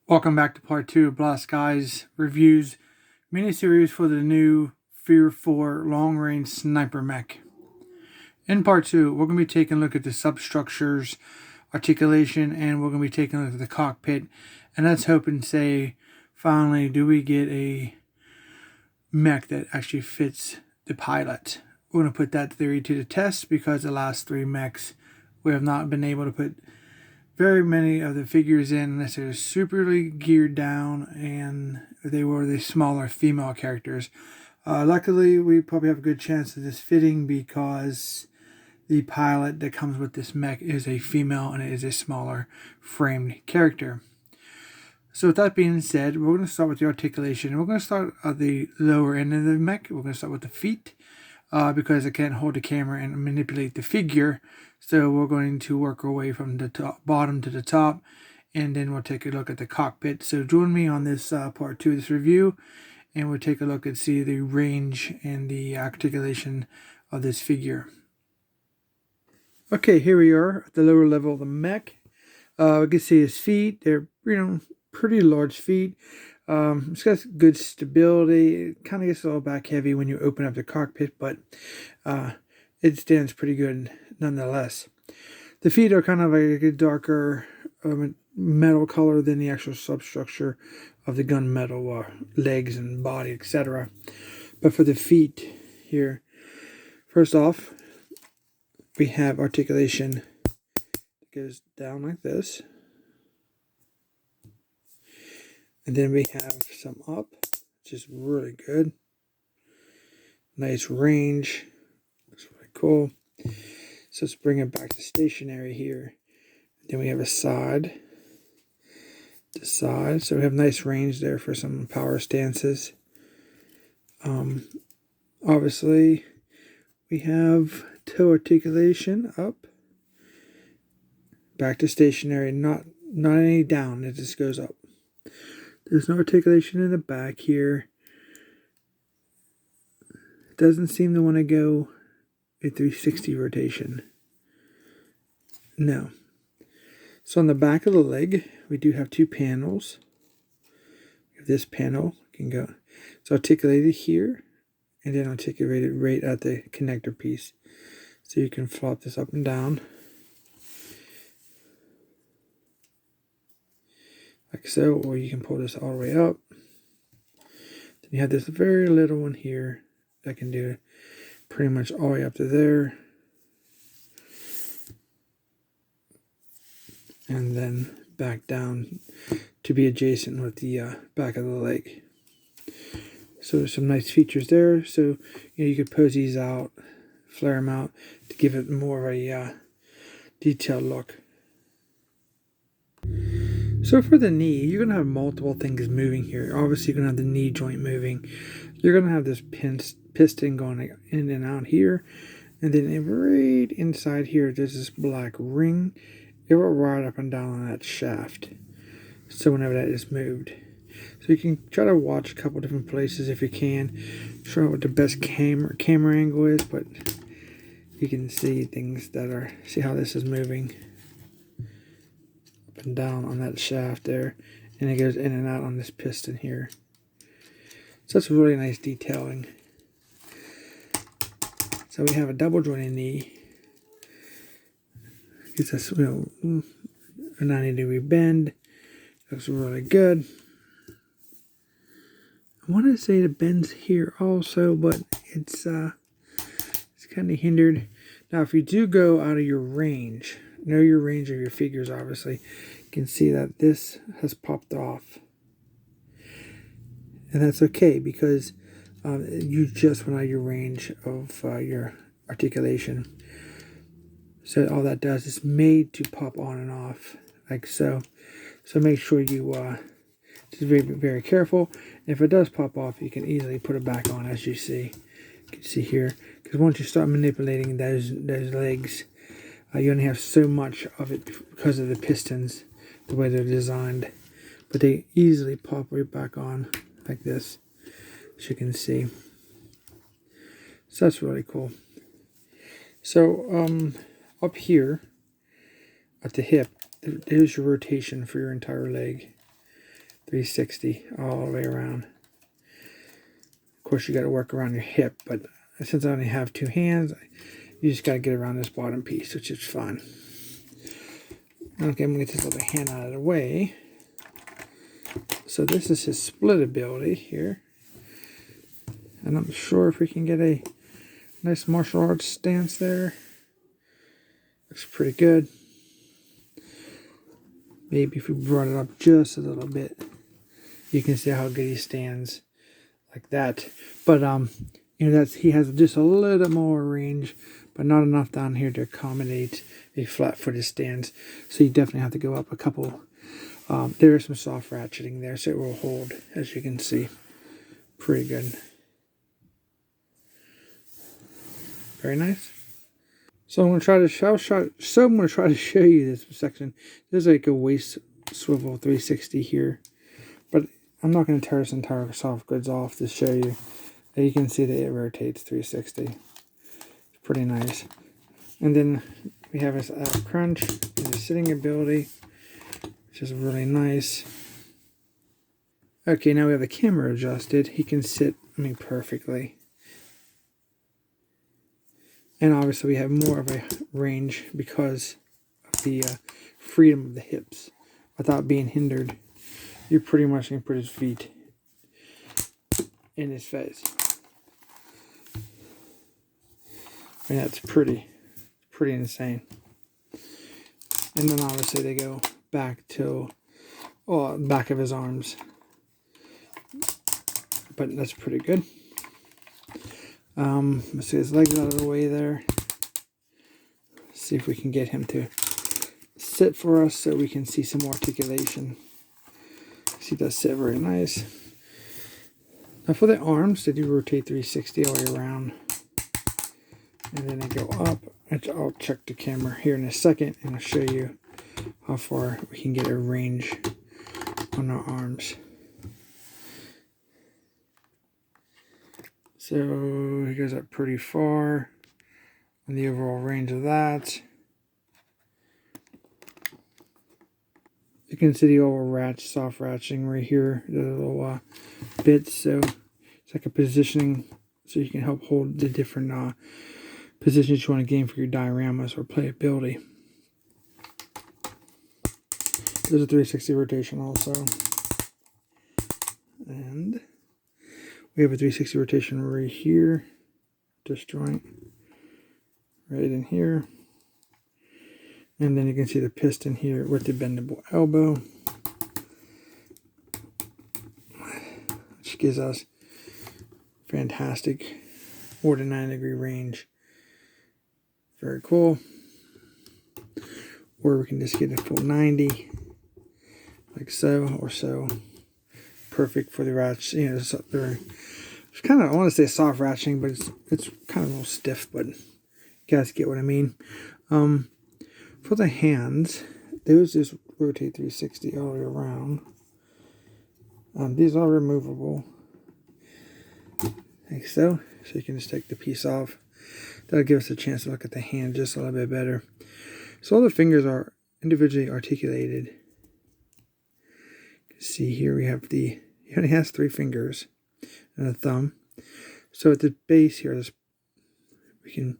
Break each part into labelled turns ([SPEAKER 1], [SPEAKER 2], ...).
[SPEAKER 1] Welcome back to part 2 of Blast Guys Reviews miniseries for the new Fear 4 Long Range Sniper Mech. In part 2, we're going to be taking a look at the substructures, articulation, and we're going to be taking a look at the cockpit. And let's hope and say, finally, do we get a mech that actually fits the pilot? We're going to put that theory to the test because the last 3 mechs we have not been able to put very many of the figures in unless they're superly geared down and they were the smaller female characters. Luckily, we probably have a good chance of this fitting because the pilot that comes with this mech is a female and it is a smaller framed character. So with that being said, we're going to start with the articulation. We're going to start at the lower end of the mech. We're going to start with the feet because I can't hold the camera and manipulate the figure. So we're going to work our way from the bottom to the top, and then we'll take a look at the cockpit. So join me on this part 2 of this review, and we'll take a look and see the range and the articulation of this figure. Okay, here we are at the lower level of the mech. We can see his feet. They're, pretty large feet. It's got good stability. It kind of gets a little back heavy when you open up the cockpit, but it stands pretty good nonetheless. The feet are kind of a darker metal color than the actual substructure of the gunmetal legs and body, etc. But for the feet here, first off, we have articulation. It goes down like this. And then we have some up, which is really good. Nice range. Looks really cool. So let's bring it back to stationary here. Then we have a side to side. So we have nice range there for some power stances. Obviously, we have toe articulation up. Back to stationary, not any down, it just goes up. There's no articulation in the back here. It doesn't seem to want to go a 360 rotation. No. So on the back of the leg, we do have 2 panels. This panel can go. It's articulated here and then articulated right at the connector piece. So you can flop this up and down. Like so, or you can pull this all the way up. Then you have this very little one here that can do pretty much all the way up to there. And then back down to be adjacent with the back of the leg. So there's some nice features there. So you could pose these out, flare them out to give it more of a detailed look. So for the knee, you're going to have multiple things moving here. Obviously, you're going to have the knee joint moving. You're going to have this piston going in and out here. And then right inside here, there's this black ring. It will ride up and down on that shaft. So whenever that is moved. So you can try to watch a couple different places if you can. Show what the best camera angle is, but you can see things that are, see how this is moving. Up and down on that shaft there, and it goes in and out on this piston here. So that's really nice detailing. So we have a double jointed knee. Gives us a 90-degree bend. Looks really good. I want to say the bend's here also, but it's kind of hindered. Now, if you do go out of your range, know your range of your figures, obviously, you can see that this has popped off. And that's okay because you just went out of your range of your articulation. So all that does is made to pop on and off like so. So make sure you just very, very careful. And if it does pop off, you can easily put it back on, as you see. You can see here, because once you start manipulating those legs, you only have so much of it because of the pistons, the way they're designed. But they easily pop right back on like this, as you can see. So that's really cool. So up here at the hip, there's your rotation for your entire leg. 360 all the way around. Of course, you got to work around your hip, but since I only have 2 hands, you just got to get around this bottom piece, which is fun. Okay, I'm going to get this other hand out of the way. So this is his split ability here. And I'm sure if we can get a nice martial arts stance there. Looks pretty good. Maybe if we brought it up just a little bit, you can see how good he stands like that. But you know, he has just a little more range, but not enough down here to accommodate a flat-footed stance. So you definitely have to go up a couple. There is some soft ratcheting there, so it will hold, as you can see. Pretty good. Very nice. So I'm going to try to show you this section. There's like a waist swivel 360 here, but I'm not going to tear this entire soft goods off to show you. You can see that it rotates 360. It's pretty nice. And then we have his crunch and his sitting ability, which is really nice. Okay, now we have the camera adjusted. He can sit, perfectly. And obviously we have more of a range because of the freedom of the hips. Without being hindered, you pretty much can put his feet in his face. That's pretty insane. And then obviously they go back to back of his arms. But that's pretty good. Let's see his legs out of the way there. See if we can get him to sit for us so we can see some more articulation. He does sit very nice. Now for the arms, they do rotate 360 all the way around. And then they go up. I'll check the camera here in a second and I'll show you how far we can get a range on our arms. So he goes up pretty far on the overall range of that. You can see the old soft ratcheting right here, the little bits. So it's like a positioning, so you can help hold the different positions you want to gain for your dioramas or playability. There's a 360 rotation also. And we have a 360 rotation right here, this joint, right in here. And then you can see the piston here with the bendable elbow, which gives us fantastic 49-degree range. Very cool. Or we can just get a full 90, like so, or so. Perfect for the ratchet. You know, it's kind of, I want to say soft ratcheting, but it's kind of a little stiff, but you guys get what I mean. For the hands, those just rotate 360 all the way around. These are removable, like so. So you can just take the piece off. That'll give us a chance to look at the hand just a little bit better. So all the fingers are individually articulated. You can see here we have he only has 3 fingers and a thumb. So at the base here, we can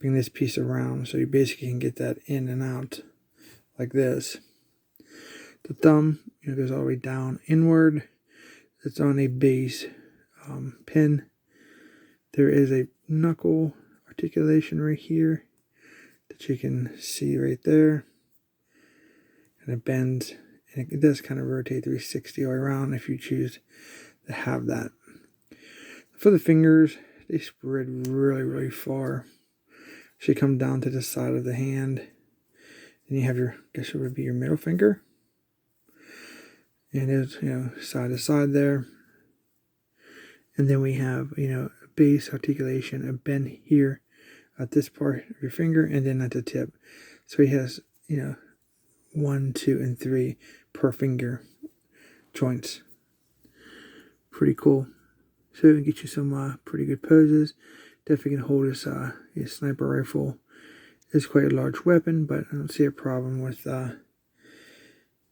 [SPEAKER 1] bring this piece around so you basically can get that in and out like this. The thumb, goes all the way down inward. It's on a base pin. There is a knuckle articulation right here that you can see right there. And it bends, and it does kind of rotate 360 all around if you choose to have that. For the fingers, they spread really, really far. Should come down to the side of the hand. Then you have your, I guess it would be your middle finger. And it's, side to side there. And then we have, a base articulation, a bend here at this part of your finger, and then at the tip. So he has, 1, 2, and 3 per finger joints. Pretty cool. So we can get you some pretty good poses. Definitely can hold his sniper rifle. It's quite a large weapon, but I don't see a problem with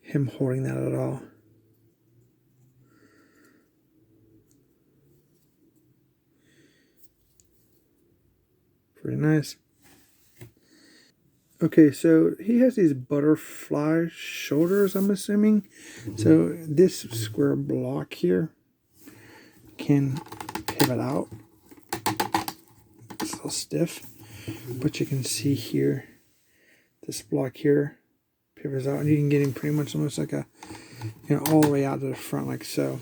[SPEAKER 1] him holding that at all. Pretty nice. Okay, so he has these butterfly shoulders, I'm assuming. So this square block here can pivot out. It's a little stiff, but you can see here, this block here pivots out, and you can get him pretty much almost like a, you know, all the way out to the front like so.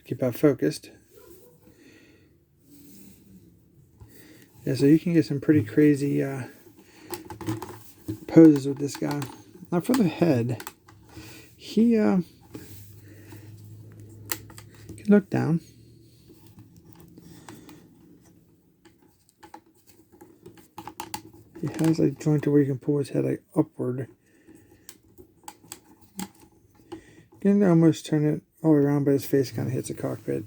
[SPEAKER 1] Keep that focused. Yeah, so you can get some pretty crazy poses with this guy. Now for the head, he can look down. He has a joint to where you can pull his head like upward. You can almost turn it all the way around, but his face kind of hits the cockpit.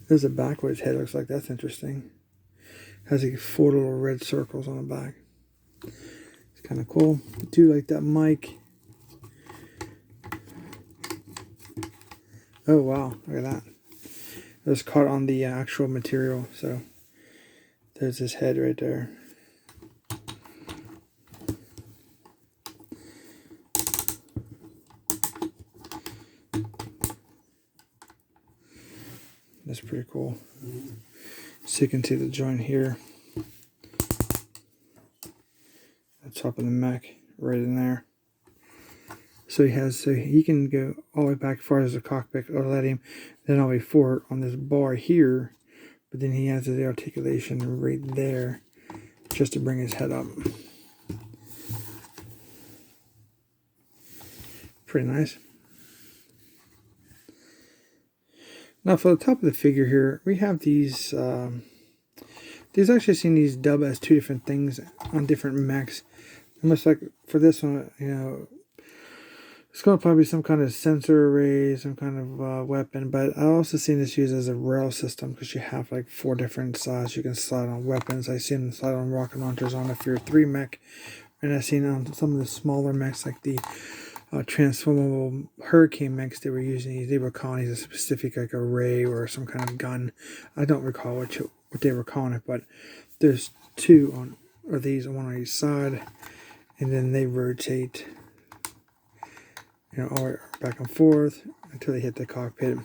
[SPEAKER 1] There's a back where his head looks like. That's interesting. Has like 4 little red circles on the back. It's kind of cool. I do like that mic. Oh wow, look at that. It was caught on the actual material, so there's his head right there. That's pretty cool. So you can see the joint here. The top of the mech, right in there. So he can go all the way back as far as the cockpit, or let him, then all the way forward on this bar here. But then he has the articulation right there, just to bring his head up. Pretty nice. Now for the top of the figure here, we have these. These actually seen these dubbed as 2 different things on different mechs. Almost like for this one, you know, it's going to probably be some kind of sensor array, some kind of weapon. But I also seen this used as a rail system because you have like 4 different sides you can slide on weapons. I've seen them slide on rocket launchers on a Fear 3 mech, and I've seen on some of the smaller mechs like the transformable Hurricane mechs. They were using these. They were calling these a specific like array or some kind of gun. I don't recall what they were calling it, but there's 2 on, or these, one on each side, and then they rotate, you know, all back and forth until they hit the cockpit.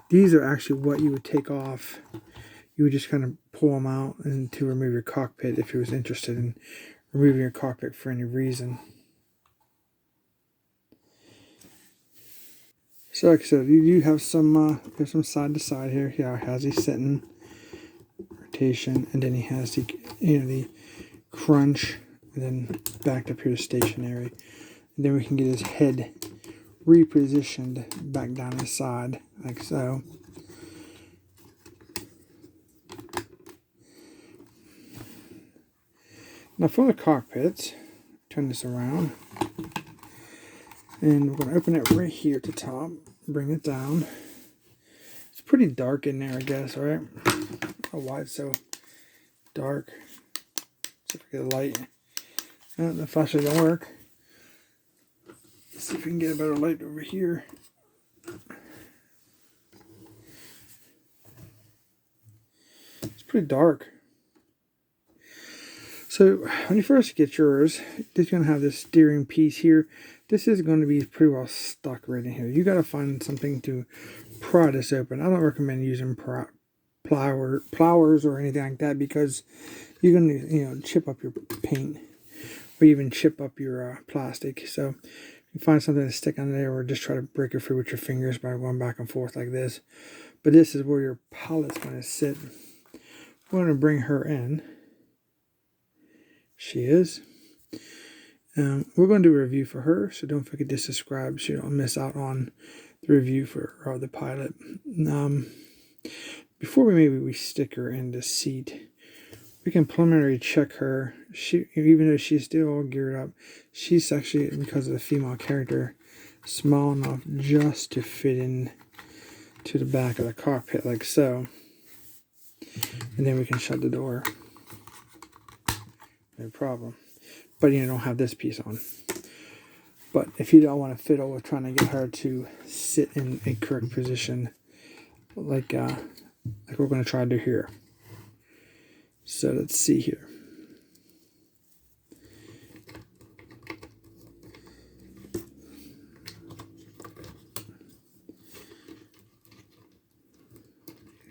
[SPEAKER 1] These are actually what you would take off. You would just kind of pull them out and to remove your cockpit if you was interested in removing your cockpit for any reason. So like I said, you do have some there's some side to side here. Yeah, has he sitting, rotation, and then he has the, you know, the crunch, and then back up here to stationary. And then we can get his head repositioned back down his side like so. Now for the cockpits, turn this around, and we're going to open it right here at the top, bring it down. It's pretty dark in there, I guess, right? Oh, why it's so dark. See if we get a light. The flashlight don't work. Let's see if we can get a better light over here. It's pretty dark. So when you first get yours, it's going to have this steering piece here. This is going to be pretty well stuck right in here. You got to find something to pry this open. I don't recommend using pliers or anything like that, because you're going to, you know, chip up your paint or even chip up your plastic. So you find something to stick on there, or just try to break it free with your fingers by going back and forth like this. But this is where your pallet's going to sit. We're going to bring her in. She is. We're going to do a review for her, so don't forget to subscribe so you don't miss out on the review for the pilot. Before we stick her in the seat, we can preliminary check her. Even though she's still all geared up, she's actually, because of the female character, small enough just to fit in to the back of the cockpit like so. And then we can shut the door. No problem. but you don't have this piece on. But if you don't want to fiddle with trying to get her to sit in a correct position, like we're going to try to do here. So let's see here.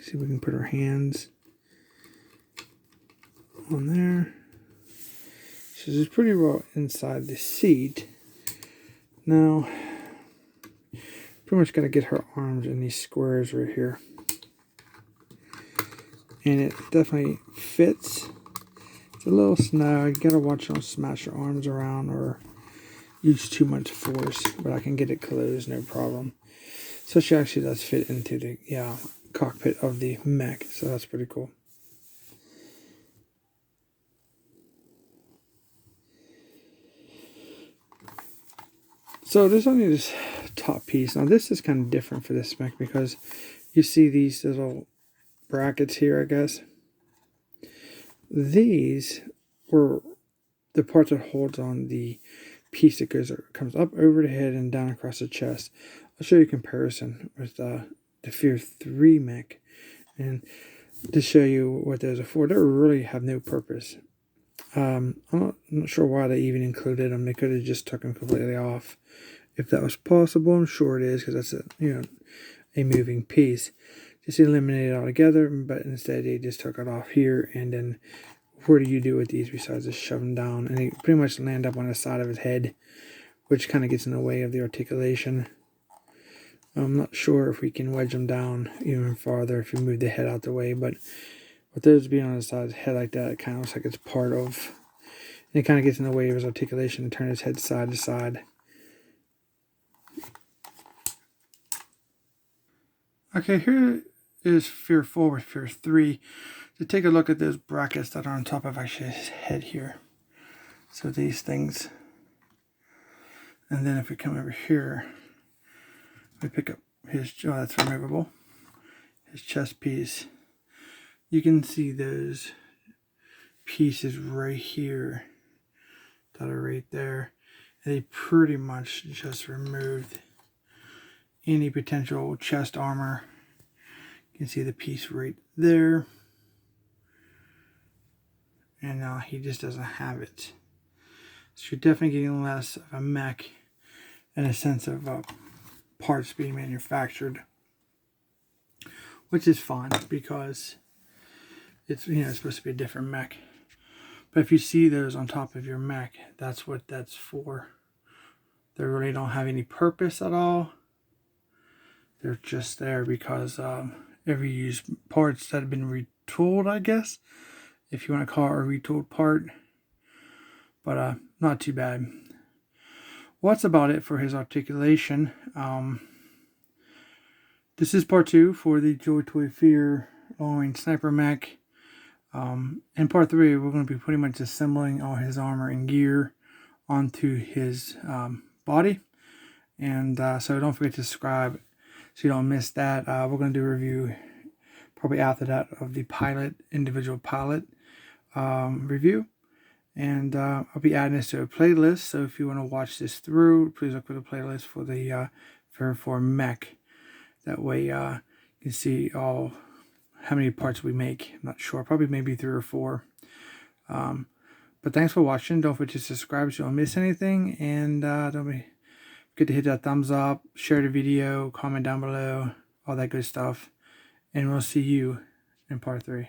[SPEAKER 1] See if we can put our hands on there. So this is pretty well inside the seat. Now, pretty much got to get her arms in these squares right here. And it definitely fits. It's a little snug. You got to watch, don't smash your arms around or use too much force. But I can get it closed, no problem. So she actually does fit into the cockpit of the Mech. So that's pretty cool. So there's only this top piece. Now this is kind of different for this Mech because you see these little brackets here, I guess. These were the parts that holds on the piece that comes up over the head and down across the chest. I'll show you a comparison with the Fear 3 Mech. And to show you what those are for, they really have no purpose. I'm not sure why they even included them. They could have just took them completely off. If that was possible, I'm sure it is, because that's a moving piece. Just eliminate it altogether, but instead they just took it off here. And then what do you do with these besides just shove them down? And they pretty much land up on the side of his head, which kind of gets in the way of the articulation. I'm not sure if we can wedge them down even farther if you move the head out the way, but with those being on the side of his head like that, it kind of looks like it's part of, and it kind of gets in the way of his articulation and turn his head side to side. Okay, here is Fear 4 with Fear 3. To take a look at those brackets that are on top of actually his head here. So these things. And then if we come over here, we pick up his jaw, that's removable. His chest piece. You can see those pieces right here that are right there. And they pretty much just removed any potential chest armor. You can see the piece right there. And now he just doesn't have it. So you're definitely getting less of a Mech in a sense of parts being manufactured, which is fine because it's it's supposed to be a different Mech. But if you see those on top of your Mech, that's what that's for. They really don't have any purpose at all. They're just there because every used parts that have been retooled, I guess, if you want to call it a retooled part. But not too bad. Well, that's about it for his articulation. This is part 2 for the Joytoy Fear long-range sniper Mech. In part 3, we're going to be pretty much assembling all his armor and gear onto his body. And so don't forget to subscribe so you don't miss that. We're going to do a review probably after that of the individual pilot review. And I'll be adding this to a playlist. So if you want to watch this through, please look for the playlist for the Fear 4 Mech. That way you can see how many parts we make. I'm not sure, probably maybe 3 or 4. But thanks for watching. Don't forget to subscribe so you don't miss anything. And don't forget to hit that thumbs up, share the video, comment down below, all that good stuff. And we'll see you in part 3.